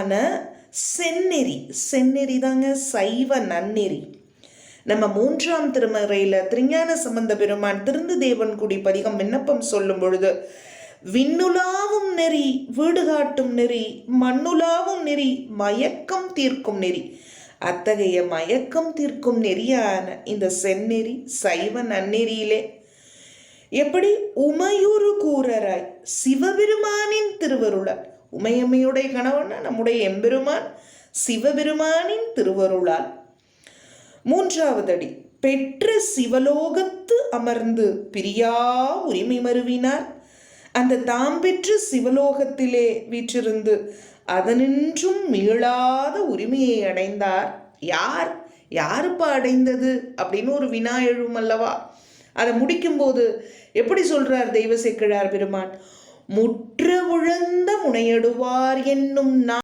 ஆன செந்நெறி. செந்நெறி தாங்க சைவ நன்னெறி. நம்ம 3ஆம் திருமறையில் திருஞான சம்பந்த பெருமான் திருந்து தேவன்குடி பதிகம் விண்ணப்பம் சொல்லும் பொழுது, விண்ணுலாவும் நெறி வீடு காட்டும் நெறி, மண்ணுலாவும் நெறி மயக்கம் தீர்க்கும் நெறி. அத்தகைய மயக்கம் தீர்க்கும் நெறியான இந்த செந்நெறி சைவ நன்னெறியிலே எப்படி உமையுறு கூறராய் சிவபெருமானின் திருவருளால், உமையம்மையுடைய கணவன் நம்முடைய எம்பெருமான் சிவபெருமானின் திருவருளால் 3வது அடி பெற்ற சிவலோகத்து அமர்ந்து பிரியா உரிமை மருவினார். அந்த தாம் பெற்ற சிவலோகத்திலே வீற்றிருந்து அதனின்றும் மீளாத உரிமையை அடைந்தார். யாருப்பா அடைந்தது அப்படின்னு ஒரு வினா எழும் அல்லவா? அதை முடிக்கும்போது எப்படி சொல்றார் தெய்வ சேக்கிழார் பெருமான்? முற்ற உழந்த முனையடுவார் என்னும்